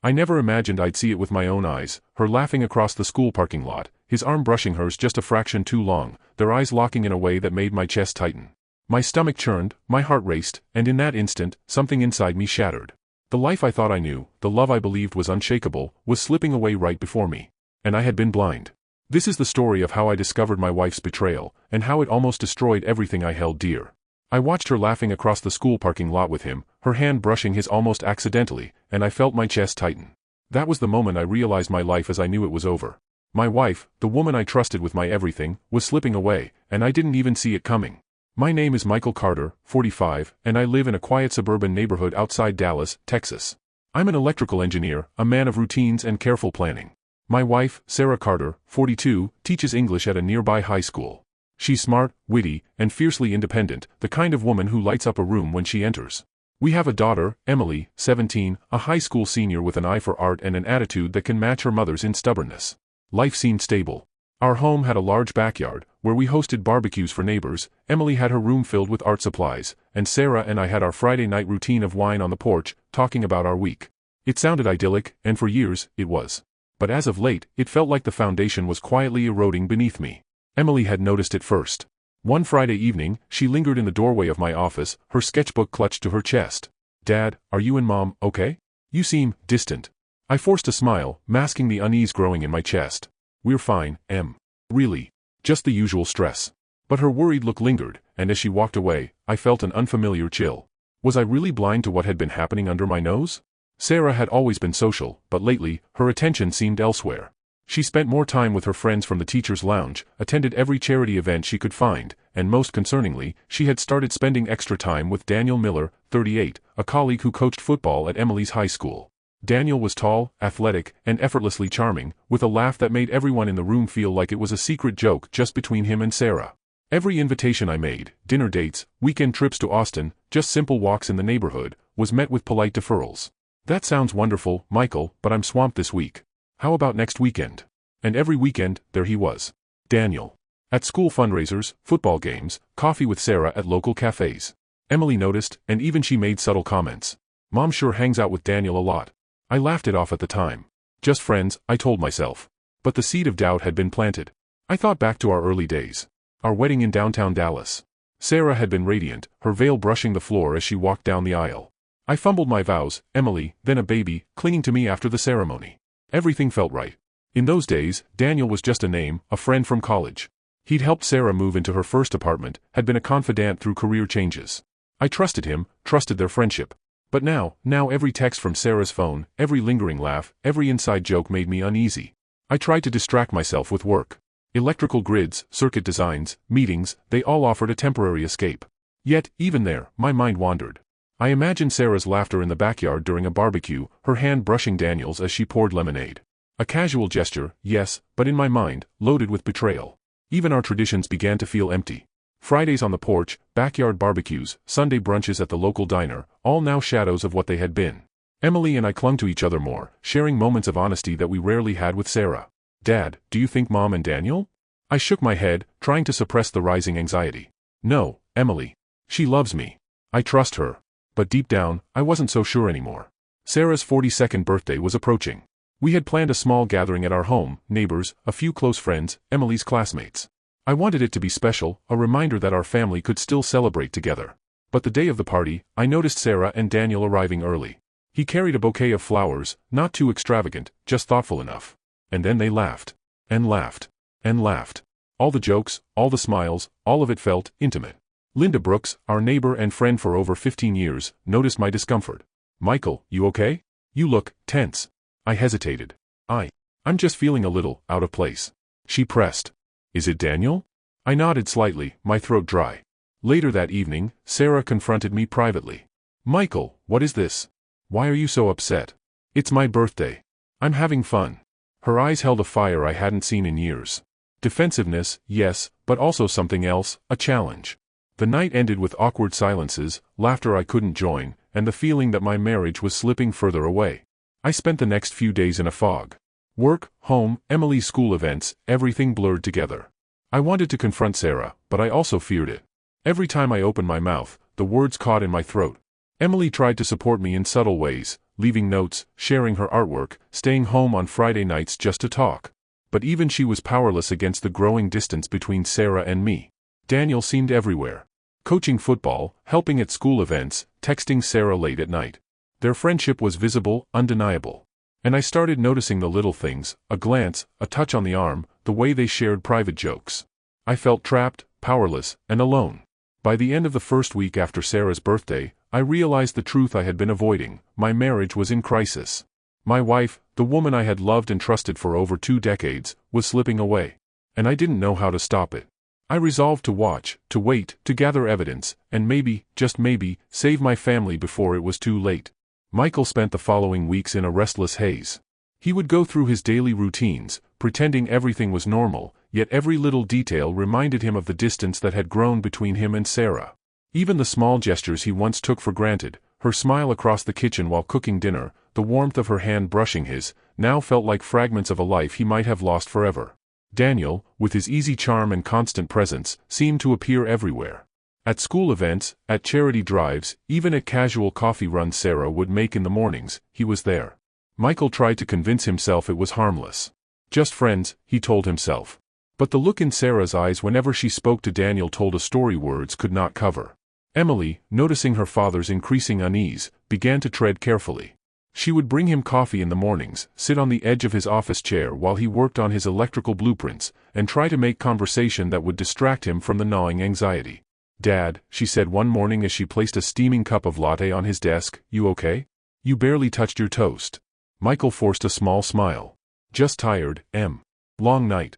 I never imagined I'd see it with my own eyes, her laughing across the school parking lot, his arm brushing hers just a fraction too long, their eyes locking in a way that made my chest tighten. My stomach churned, my heart raced, and in that instant, something inside me shattered. The life I thought I knew, the love I believed was unshakable, was slipping away right before me. And I had been blind. This is the story of how I discovered my wife's betrayal, and how it almost destroyed everything I held dear. I watched her laughing across the school parking lot with him, her hand brushing his almost accidentally, and I felt my chest tighten. That was the moment I realized my life as I knew it was over. My wife, the woman I trusted with my everything, was slipping away, and I didn't even see it coming. My name is Michael Carter, 45, and I live in a quiet suburban neighborhood outside Dallas, Texas. I'm an electrical engineer, a man of routines and careful planning. My wife, Sarah Carter, 42, teaches English at a nearby high school. She's smart, witty, and fiercely independent, the kind of woman who lights up a room when she enters. We have a daughter, Emily, 17, a high school senior with an eye for art and an attitude that can match her mother's in stubbornness. Life seemed stable. Our home had a large backyard, where we hosted barbecues for neighbors. Emily had her room filled with art supplies, and Sarah and I had our Friday night routine of wine on the porch, talking about our week. It sounded idyllic, and for years, it was. But as of late, it felt like the foundation was quietly eroding beneath me. Emily had noticed it first. One Friday evening, she lingered in the doorway of my office, her sketchbook clutched to her chest. "Dad, are you and Mom okay? You seem distant." I forced a smile, masking the unease growing in my chest. "We're fine, Em. Really. Just the usual stress." But her worried look lingered, and as she walked away, I felt an unfamiliar chill. Was I really blind to what had been happening under my nose? Sarah had always been social, but lately, her attention seemed elsewhere. She spent more time with her friends from the teacher's lounge, attended every charity event she could find, and most concerningly, she had started spending extra time with Daniel Miller, 38, a colleague who coached football at Emily's high school. Daniel was tall, athletic, and effortlessly charming, with a laugh that made everyone in the room feel like it was a secret joke just between him and Sarah. Every invitation I made, dinner dates, weekend trips to Austin, just simple walks in the neighborhood, was met with polite deferrals. "That sounds wonderful, Michael, but I'm swamped this week. How about next weekend?" And every weekend, there he was. Daniel. At school fundraisers, football games, coffee with Sarah at local cafes. Emily noticed, and even she made subtle comments. "Mom sure hangs out with Daniel a lot." I laughed it off at the time. Just friends, I told myself. But the seed of doubt had been planted. I thought back to our early days. Our wedding in downtown Dallas. Sarah had been radiant, her veil brushing the floor as she walked down the aisle. I fumbled my vows, Emily, then a baby, clinging to me after the ceremony. Everything felt right. In those days, Daniel was just a name, a friend from college. He'd helped Sarah move into her first apartment, had been a confidant through career changes. I trusted him, trusted their friendship. But now every text from Sarah's phone, every lingering laugh, every inside joke made me uneasy. I tried to distract myself with work. Electrical grids, circuit designs, meetings, they all offered a temporary escape. Yet, even there, my mind wandered. I imagined Sarah's laughter in the backyard during a barbecue, her hand brushing Daniel's as she poured lemonade. A casual gesture, yes, but in my mind, loaded with betrayal. Even our traditions began to feel empty. Fridays on the porch, backyard barbecues, Sunday brunches at the local diner, all now shadows of what they had been. Emily and I clung to each other more, sharing moments of honesty that we rarely had with Sarah. "Dad, do you think Mom and Daniel?" I shook my head, trying to suppress the rising anxiety. "No, Emily. She loves me. I trust her." But deep down, I wasn't so sure anymore. Sarah's 42nd birthday was approaching. We had planned a small gathering at our home, neighbors, a few close friends, Emily's classmates. I wanted it to be special, a reminder that our family could still celebrate together. But the day of the party, I noticed Sarah and Daniel arriving early. He carried a bouquet of flowers, not too extravagant, just thoughtful enough. And then they laughed. And laughed. And laughed. All the jokes, all the smiles, all of it felt intimate. Linda Brooks, our neighbor and friend for over 15 years, noticed my discomfort. "Michael, you okay? You look tense." I hesitated. I'm just feeling a little out of place." She pressed. "Is it Daniel?" I nodded slightly, my throat dry. Later that evening, Sarah confronted me privately. "Michael, what is this? Why are you so upset?" "It's my birthday. I'm having fun." Her eyes held a fire I hadn't seen in years. Defensiveness, yes, but also something else, a challenge. The night ended with awkward silences, laughter I couldn't join, and the feeling that my marriage was slipping further away. I spent the next few days in a fog. Work, home, Emily's school events, everything blurred together. I wanted to confront Sarah, but I also feared it. Every time I opened my mouth, the words caught in my throat. Emily tried to support me in subtle ways, leaving notes, sharing her artwork, staying home on Friday nights just to talk. But even she was powerless against the growing distance between Sarah and me. Daniel seemed everywhere. Coaching football, helping at school events, texting Sarah late at night. Their friendship was visible, undeniable. And I started noticing the little things, a glance, a touch on the arm, the way they shared private jokes. I felt trapped, powerless, and alone. By the end of the first week after Sarah's birthday, I realized the truth I had been avoiding: my marriage was in crisis. My wife, the woman I had loved and trusted for over 2 decades, was slipping away. And I didn't know how to stop it. I resolved to watch, to wait, to gather evidence, and maybe, just maybe, save my family before it was too late. Michael spent the following weeks in a restless haze. He would go through his daily routines, pretending everything was normal, yet every little detail reminded him of the distance that had grown between him and Sarah. Even the small gestures he once took for granted, her smile across the kitchen while cooking dinner, the warmth of her hand brushing his, now felt like fragments of a life he might have lost forever. Daniel, with his easy charm and constant presence, seemed to appear everywhere. At school events, at charity drives, even at casual coffee runs Sarah would make in the mornings, he was there. Michael tried to convince himself it was harmless. Just friends, he told himself. But the look in Sarah's eyes whenever she spoke to Daniel told a story words could not cover. Emily, noticing her father's increasing unease, began to tread carefully. She would bring him coffee in the mornings, sit on the edge of his office chair while he worked on his electrical blueprints, and try to make conversation that would distract him from the gnawing anxiety. "Dad," she said one morning as she placed a steaming cup of latte on his desk, "you okay? You barely touched your toast." Michael forced a small smile. "Just tired, Em. Long night."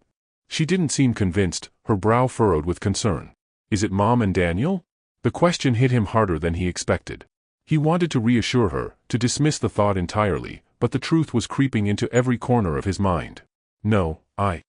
She didn't seem convinced, her brow furrowed with concern. "Is it Mom and Daniel?" The question hit him harder than he expected. He wanted to reassure her, to dismiss the thought entirely, but the truth was creeping into every corner of his mind. "No, I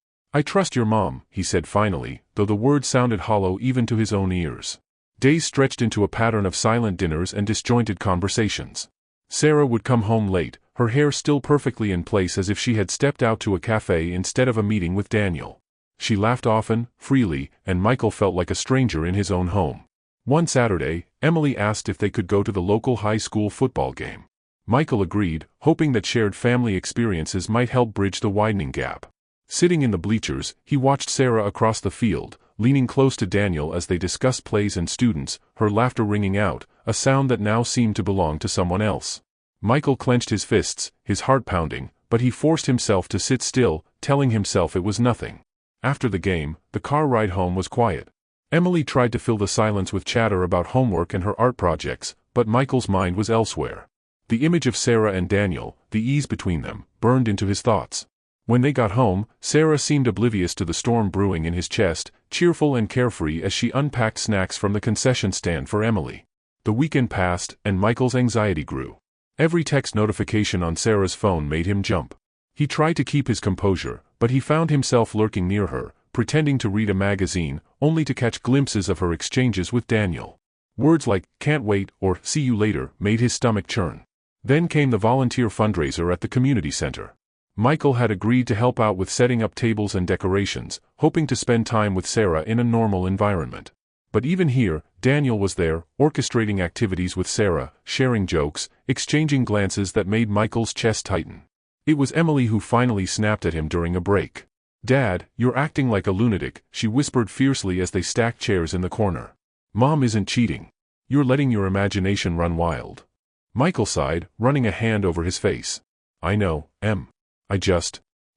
trust your mom," he said finally, though the words sounded hollow even to his own ears. Days stretched into a pattern of silent dinners and disjointed conversations. Sarah would come home late, her hair still perfectly in place as if she had stepped out to a cafe instead of a meeting with Daniel. She laughed often, freely, and Michael felt like a stranger in his own home. One Saturday, Emily asked if they could go to the local high school football game. Michael agreed, hoping that shared family experiences might help bridge the widening gap. Sitting in the bleachers, he watched Sarah across the field, leaning close to Daniel as they discussed plays and students, her laughter ringing out, a sound that now seemed to belong to someone else. Michael clenched his fists, his heart pounding, but he forced himself to sit still, telling himself it was nothing. After the game, the car ride home was quiet. Emily tried to fill the silence with chatter about homework and her art projects, but Michael's mind was elsewhere. The image of Sarah and Daniel, the ease between them, burned into his thoughts. When they got home, Sarah seemed oblivious to the storm brewing in his chest, cheerful and carefree as she unpacked snacks from the concession stand for Emily. The weekend passed, and Michael's anxiety grew. Every text notification on Sarah's phone made him jump. He tried to keep his composure, but he found himself lurking near her, pretending to read a magazine, only to catch glimpses of her exchanges with Daniel. Words like, "can't wait," or "see you later," made his stomach churn. Then came the volunteer fundraiser at the community center. Michael had agreed to help out with setting up tables and decorations, hoping to spend time with Sarah in a normal environment. But even here, Daniel was there, orchestrating activities with Sarah, sharing jokes, exchanging glances that made Michael's chest tighten. It was Emily who finally snapped at him during a break. "Dad, you're acting like a lunatic," she whispered fiercely as they stacked chairs in the corner. "Mom isn't cheating. You're letting your imagination run wild." Michael sighed, running a hand over his face. "I know, Em.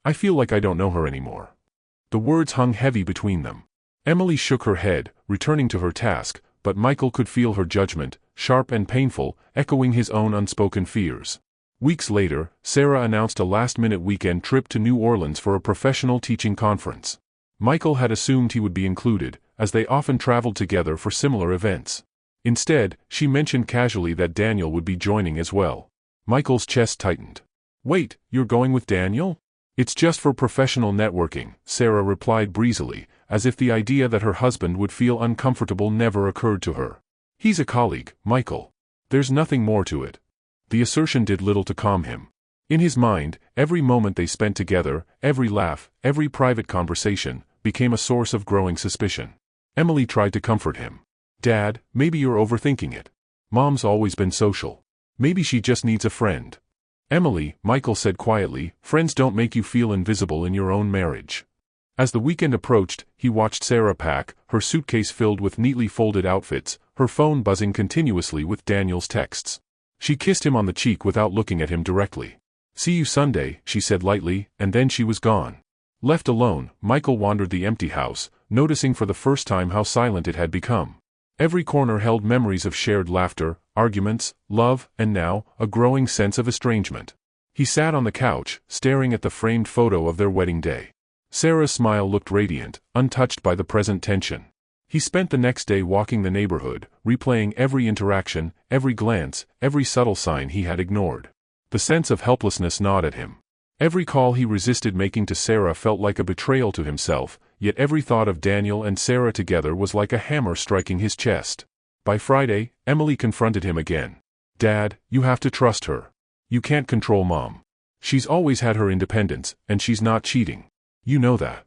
I feel like I don't know her anymore." The words hung heavy between them. Emily shook her head, returning to her task, but Michael could feel her judgment, sharp and painful, echoing his own unspoken fears. Weeks later, Sarah announced a last-minute weekend trip to New Orleans for a professional teaching conference. Michael had assumed he would be included, as they often traveled together for similar events. Instead, she mentioned casually that Daniel would be joining as well. Michael's chest tightened. "Wait, you're going with Daniel?" "It's just for professional networking," Sarah replied breezily, as if the idea that her husband would feel uncomfortable never occurred to her. "He's a colleague, Michael. There's nothing more to it." The assertion did little to calm him. In his mind, every moment they spent together, every laugh, every private conversation, became a source of growing suspicion. Emily tried to comfort him. "Dad, maybe you're overthinking it. Mom's always been social. Maybe she just needs a friend." Emily, Michael said quietly, friends don't make you feel invisible in your own marriage. As the weekend approached, he watched Sarah pack, her suitcase filled with neatly folded outfits, her phone buzzing continuously with Daniel's texts. She kissed him on the cheek without looking at him directly. "See you Sunday," she said lightly, and then she was gone. Left alone, Michael wandered the empty house, noticing for the first time how silent it had become. Every corner held memories of shared laughter, arguments, love, and now, a growing sense of estrangement. He sat on the couch, staring at the framed photo of their wedding day. Sarah's smile looked radiant, untouched by the present tension. He spent the next day walking the neighborhood, replaying every interaction, every glance, every subtle sign he had ignored. The sense of helplessness gnawed at him. Every call he resisted making to Sarah felt like a betrayal to himself, yet every thought of Daniel and Sarah together was like a hammer striking his chest. By Friday, Emily confronted him again. "Dad, you have to trust her. You can't control Mom. She's always had her independence, and she's not cheating. You know that."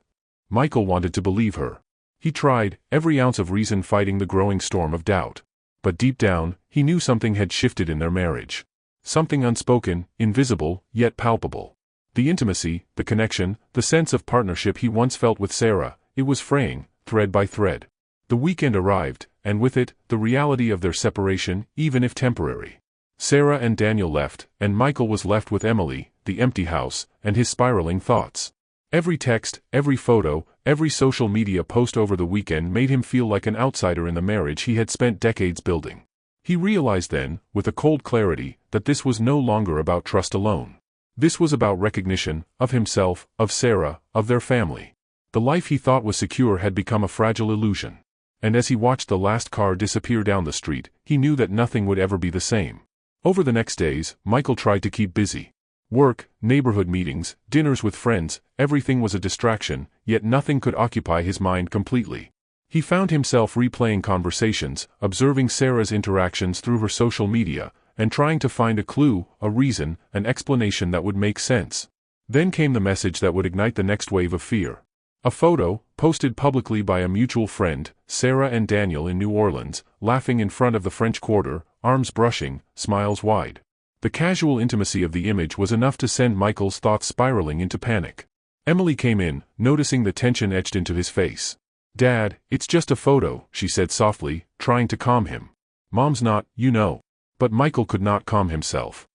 Michael wanted to believe her. He tried, every ounce of reason fighting the growing storm of doubt. But deep down, he knew something had shifted in their marriage. Something unspoken, invisible, yet palpable. The intimacy, the connection, the sense of partnership he once felt with Sarah, it was fraying, thread by thread. The weekend arrived, and with it, the reality of their separation, even if temporary. Sarah and Daniel left, and Michael was left with Emily, the empty house, and his spiraling thoughts. Every text, every photo, every social media post over the weekend made him feel like an outsider in the marriage he had spent decades building. He realized then, with a cold clarity, that this was no longer about trust alone. This was about recognition, of himself, of Sarah, of their family. The life he thought was secure had become a fragile illusion. And as he watched the last car disappear down the street, he knew that nothing would ever be the same. Over the next days, Michael tried to keep busy. Work, neighborhood meetings, dinners with friends, everything was a distraction, yet nothing could occupy his mind completely. He found himself replaying conversations, observing Sarah's interactions through her social media, and trying to find a clue, a reason, an explanation that would make sense. Then came the message that would ignite the next wave of fear. A photo, posted publicly by a mutual friend, Sarah and Daniel in New Orleans, laughing in front of the French Quarter, arms brushing, smiles wide. The casual intimacy of the image was enough to send Michael's thoughts spiraling into panic. Emily came in, noticing the tension etched into his face. "Dad, it's just a photo," she said softly, trying to calm him. "Mom's not, you know." But Michael could not calm himself.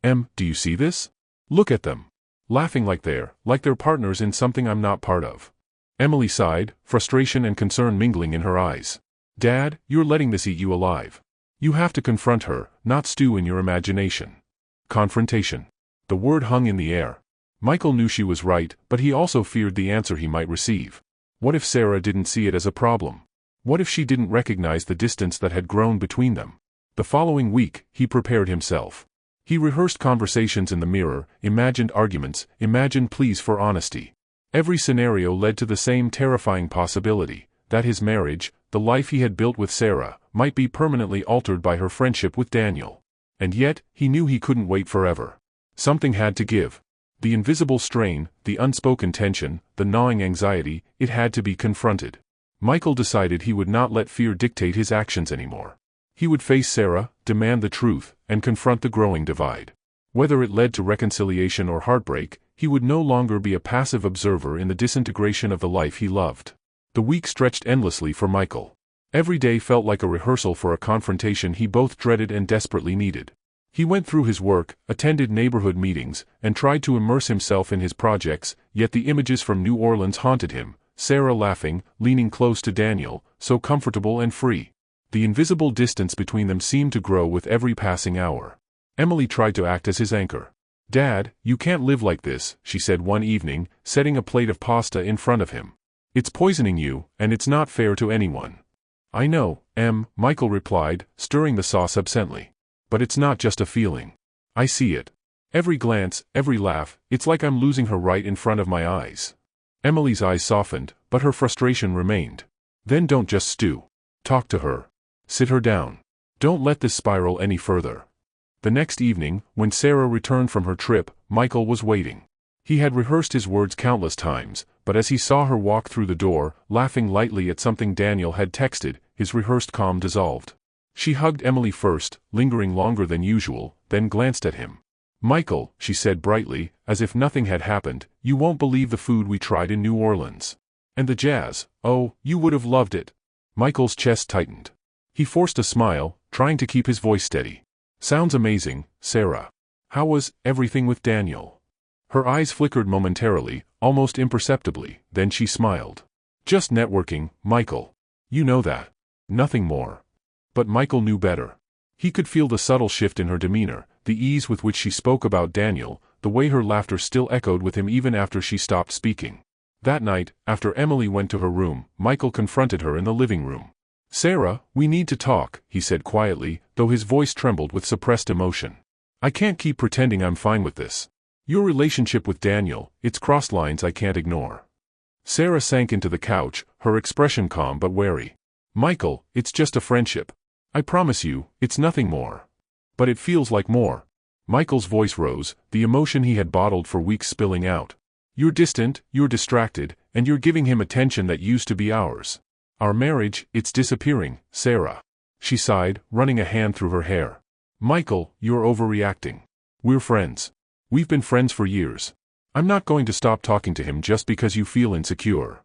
Do you see this? Look at them. Laughing like they're partners in something I'm not part of." Emily sighed, frustration and concern mingling in her eyes. "Dad, you're letting this eat you alive. You have to confront her, not stew in your imagination." Confrontation. The word hung in the air. Michael knew she was right, but he also feared the answer he might receive. What if Sarah didn't see it as a problem? What if she didn't recognize the distance that had grown between them? The following week, he prepared himself. He rehearsed conversations in the mirror, imagined arguments, imagined pleas for honesty. Every scenario led to the same terrifying possibility, that his marriage, the life he had built with Sarah, might be permanently altered by her friendship with Daniel. And yet, he knew he couldn't wait forever. Something had to give. The invisible strain, the unspoken tension, the gnawing anxiety, it had to be confronted. Michael decided he would not let fear dictate his actions anymore. He would face Sarah, demand the truth, and confront the growing divide. Whether it led to reconciliation or heartbreak, he would no longer be a passive observer in the disintegration of the life he loved. The week stretched endlessly for Michael. Every day felt like a rehearsal for a confrontation he both dreaded and desperately needed. He went through his work, attended neighborhood meetings, and tried to immerse himself in his projects, yet the images from New Orleans haunted him, Sarah laughing, leaning close to Daniel, so comfortable and free. The invisible distance between them seemed to grow with every passing hour. Emily tried to act as his anchor. "Dad, you can't live like this," she said one evening, setting a plate of pasta in front of him. "It's poisoning you, and it's not fair to anyone." "I know, Michael replied, stirring the sauce absently. "But it's not just a feeling. I see it. Every glance, every laugh, it's like I'm losing her right in front of my eyes." Emily's eyes softened, but her frustration remained. "Then don't just stew. Talk to her. Sit her down. Don't let this spiral any further." The next evening, when Sarah returned from her trip, Michael was waiting. He had rehearsed his words countless times, but as he saw her walk through the door, laughing lightly at something Daniel had texted, his rehearsed calm dissolved. She hugged Emily first, lingering longer than usual, then glanced at him. Michael, she said brightly, as if nothing had happened, you won't believe the food we tried in New Orleans. And the jazz, oh, you would have loved it. Michael's chest tightened. He forced a smile, trying to keep his voice steady. Sounds amazing, Sarah. How was everything with Daniel? Her eyes flickered momentarily, almost imperceptibly, then she smiled. Just networking, Michael. You know that. Nothing more. But Michael knew better. He could feel the subtle shift in her demeanor, the ease with which she spoke about Daniel, the way her laughter still echoed with him even after she stopped speaking. That night, after Emily went to her room, Michael confronted her in the living room. Sarah, we need to talk, he said quietly, though his voice trembled with suppressed emotion. I can't keep pretending I'm fine with this. Your relationship with Daniel, it's crossed lines I can't ignore. Sarah sank into the couch, her expression calm but wary. Michael, it's just a friendship. I promise you, it's nothing more. But it feels like more. Michael's voice rose, the emotion he had bottled for weeks spilling out. You're distant, you're distracted, and you're giving him attention that used to be ours. Our marriage, it's disappearing, Sarah. She sighed, running a hand through her hair. Michael, you're overreacting. We're friends. We've been friends for years. I'm not going to stop talking to him just because you feel insecure.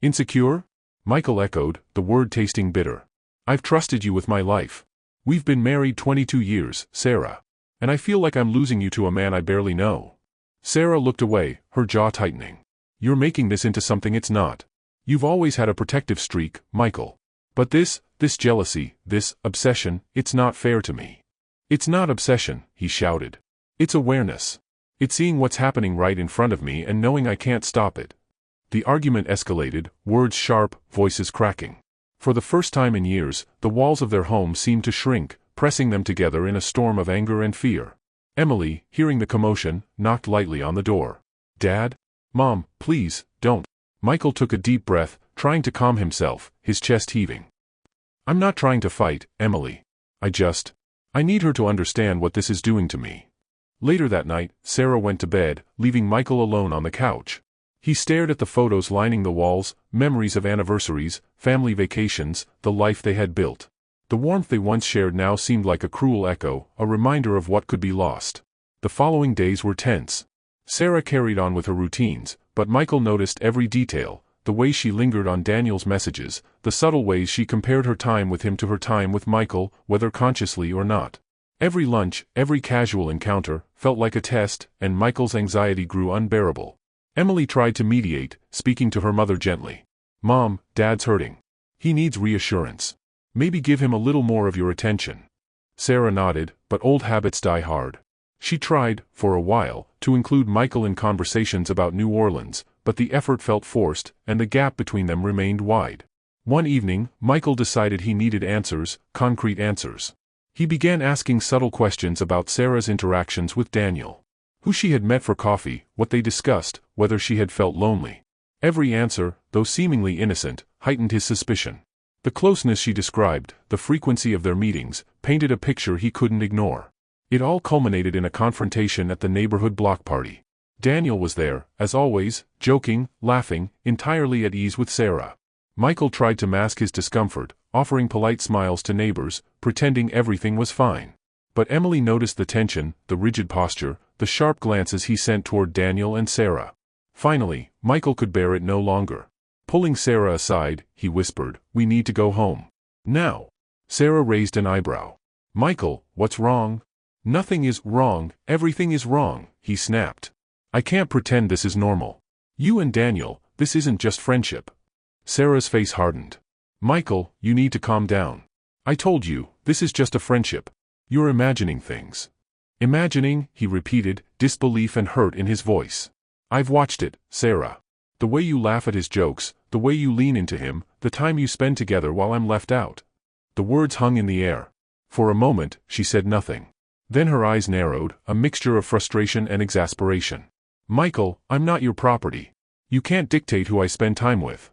Insecure? Michael echoed, the word tasting bitter. I've trusted you with my life. We've been married 22 years, Sarah. And I feel like I'm losing you to a man I barely know. Sarah looked away, her jaw tightening. You're making this into something it's not. You've always had a protective streak, Michael. But this jealousy, this obsession, it's not fair to me. It's not obsession, he shouted. It's awareness. It's seeing what's happening right in front of me and knowing I can't stop it. The argument escalated, words sharp, voices cracking. For the first time in years, the walls of their home seemed to shrink, pressing them together in a storm of anger and fear. Emily, hearing the commotion, knocked lightly on the door. Dad? Mom, please, don't. Michael took a deep breath, trying to calm himself, his chest heaving. I'm not trying to fight, Emily. I need her to understand what this is doing to me. Later that night, Sarah went to bed, leaving Michael alone on the couch. He stared at the photos lining the walls, memories of anniversaries, family vacations, the life they had built. The warmth they once shared now seemed like a cruel echo, a reminder of what could be lost. The following days were tense. Sarah carried on with her routines, but Michael noticed every detail, the way she lingered on Daniel's messages, the subtle ways she compared her time with him to her time with Michael, whether consciously or not. Every lunch, every casual encounter, felt like a test, and Michael's anxiety grew unbearable. Emily tried to mediate, speaking to her mother gently. Mom, Dad's hurting. He needs reassurance. Maybe give him a little more of your attention. Sarah nodded, but old habits die hard. She tried, for a while, to include Michael in conversations about New Orleans, but the effort felt forced, and the gap between them remained wide. One evening, Michael decided he needed answers, concrete answers. He began asking subtle questions about Sarah's interactions with Daniel. Who she had met for coffee, what they discussed, whether she had felt lonely. Every answer, though seemingly innocent, heightened his suspicion. The closeness she described, the frequency of their meetings, painted a picture he couldn't ignore. It all culminated in a confrontation at the neighborhood block party. Daniel was there, as always, joking, laughing, entirely at ease with Sarah. Michael tried to mask his discomfort, offering polite smiles to neighbors, pretending everything was fine. But Emily noticed the tension, the rigid posture, the sharp glances he sent toward Daniel and Sarah. Finally, Michael could bear it no longer. Pulling Sarah aside, he whispered, "We need to go home. Now." Sarah raised an eyebrow. "Michael, what's wrong?" "Nothing is wrong, everything is wrong," he snapped. "I can't pretend this is normal. You and Daniel, this isn't just friendship." Sarah's face hardened. "Michael, you need to calm down. I told you, this is just a friendship. You're imagining things." "Imagining," he repeated, disbelief and hurt in his voice. "I've watched it, Sarah. The way you laugh at his jokes, the way you lean into him, the time you spend together while I'm left out." The words hung in the air. For a moment, she said nothing. Then her eyes narrowed, a mixture of frustration and exasperation. "Michael, I'm not your property. You can't dictate who I spend time with."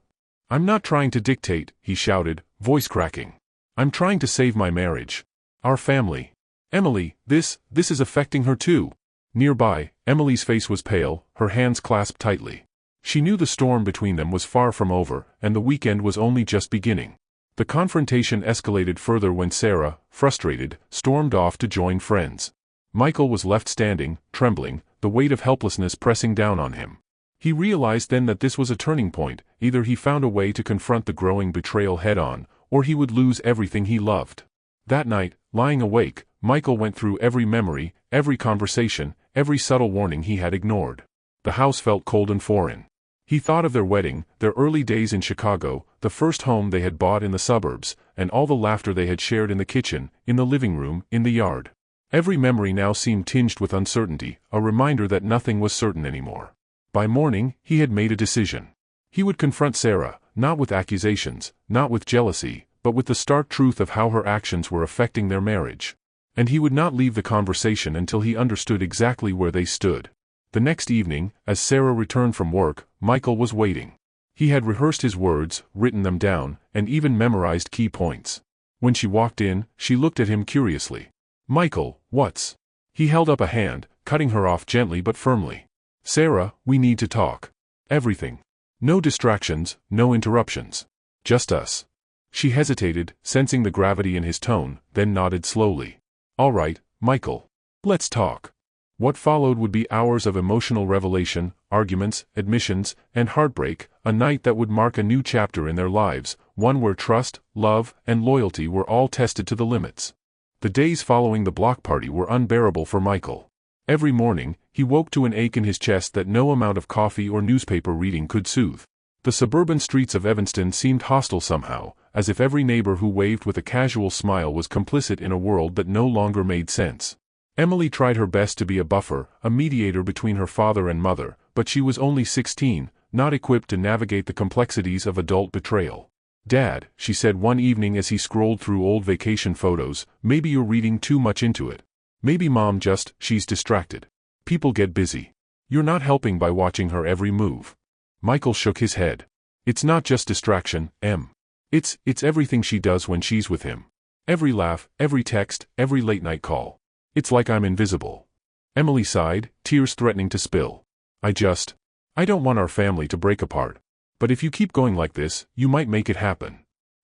"I'm not trying to dictate," he shouted, voice cracking. "I'm trying to save my marriage. Our family. Emily, this is affecting her too." Nearby, Emily's face was pale, her hands clasped tightly. She knew the storm between them was far from over, and the weekend was only just beginning. The confrontation escalated further when Sarah, frustrated, stormed off to join friends. Michael was left standing, trembling, the weight of helplessness pressing down on him. He realized then that this was a turning point. Either he found a way to confront the growing betrayal head-on, or he would lose everything he loved. That night, lying awake, Michael went through every memory, every conversation, every subtle warning he had ignored. The house felt cold and foreign. He thought of their wedding, their early days in Chicago, the first home they had bought in the suburbs, and all the laughter they had shared in the kitchen, in the living room, in the yard. Every memory now seemed tinged with uncertainty, a reminder that nothing was certain anymore. By morning, he had made a decision. He would confront Sarah, not with accusations, not with jealousy, but with the stark truth of how her actions were affecting their marriage. And he would not leave the conversation until he understood exactly where they stood. The next evening, as Sarah returned from work, Michael was waiting. He had rehearsed his words, written them down, and even memorized key points. When she walked in, she looked at him curiously. "Michael, what's?" He held up a hand, cutting her off gently but firmly. "Sarah, we need to talk. Everything. No distractions, no interruptions. Just us." She hesitated, sensing the gravity in his tone, then nodded slowly. "All right, Michael. Let's talk." What followed would be hours of emotional revelation, arguments, admissions, and heartbreak, a night that would mark a new chapter in their lives, one where trust, love, and loyalty were all tested to the limits. The days following the block party were unbearable for Michael. Every morning, he woke to an ache in his chest that no amount of coffee or newspaper reading could soothe. The suburban streets of Evanston seemed hostile somehow, as if every neighbor who waved with a casual smile was complicit in a world that no longer made sense. Emily tried her best to be a buffer, a mediator between her father and mother, but she was only 16, not equipped to navigate the complexities of adult betrayal. "Dad," she said one evening as he scrolled through old vacation photos, "maybe you're reading too much into it. Maybe Mom she's distracted. People get busy. You're not helping by watching her every move." Michael shook his head. "It's not just distraction, Em. It's everything she does when she's with him. Every laugh, every text, every late-night call. It's like I'm invisible." Emily sighed, tears threatening to spill. I don't want our family to break apart. But if you keep going like this, you might make it happen."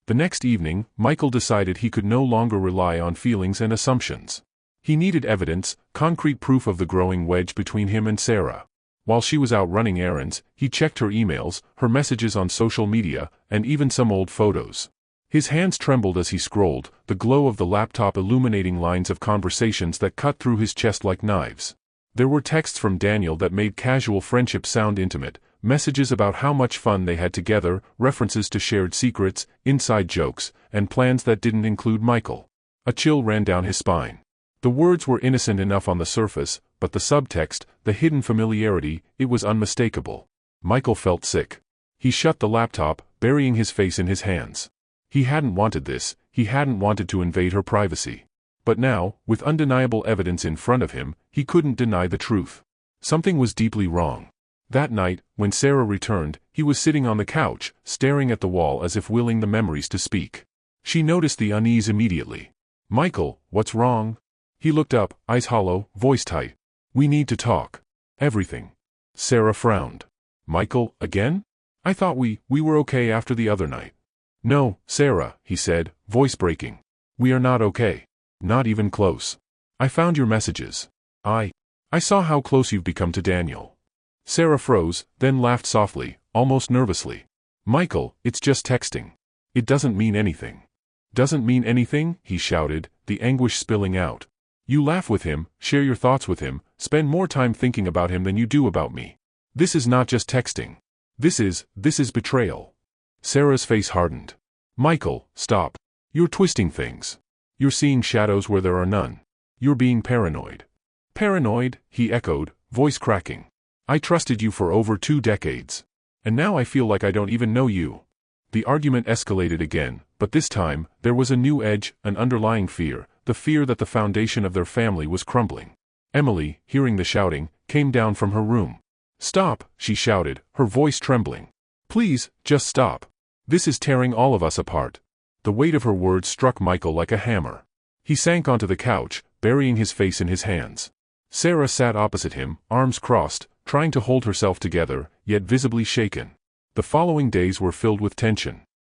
The next evening, Michael decided he could no longer rely on feelings and assumptions. He needed evidence, concrete proof of the growing wedge between him and Sarah. While she was out running errands, he checked her emails, her messages on social media, and even some old photos. His hands trembled as he scrolled, the glow of the laptop illuminating lines of conversations that cut through his chest like knives. There were texts from Daniel that made casual friendship sound intimate, messages about how much fun they had together, references to shared secrets, inside jokes, and plans that didn't include Michael. A chill ran down his spine. The words were innocent enough on the surface, but the subtext, the hidden familiarity, it was unmistakable. Michael felt sick. He shut the laptop, burying his face in his hands. He hadn't wanted this, he hadn't wanted to invade her privacy. But now, with undeniable evidence in front of him, he couldn't deny the truth. Something was deeply wrong. That night, when Sarah returned, he was sitting on the couch, staring at the wall as if willing the memories to speak. She noticed the unease immediately. "Michael, what's wrong?" He looked up, eyes hollow, voice tight. "We need to talk. Everything." Sarah frowned. "Michael, again? I thought we were okay after the other night." "No, Sarah," he said, voice breaking. "We are not okay. Not even close. I found your messages. I saw how close you've become to Daniel." Sarah froze, then laughed softly, almost nervously. "Michael, it's just texting. It doesn't mean anything." "Doesn't mean anything?" he shouted, the anguish spilling out. "You laugh with him, share your thoughts with him, spend more time thinking about him than you do about me. This is not just texting. This is betrayal." Sarah's face hardened. "Michael, stop. You're twisting things. You're seeing shadows where there are none. You're being paranoid." "Paranoid?" he echoed, voice cracking. "I trusted you for over 2 decades. And now I feel like I don't even know you." The argument escalated again, but this time, there was a new edge, an underlying fear, the fear that the foundation of their family was crumbling. Emily, hearing the shouting, came down from her room. "Stop," she shouted, her voice trembling. "Please, just stop. This is tearing all of us apart." The weight of her words struck Michael like a hammer. He sank onto the couch, burying his face in his hands. Sarah sat opposite him, arms crossed, trying to hold herself together, yet visibly shaken. The following days were filled with tension.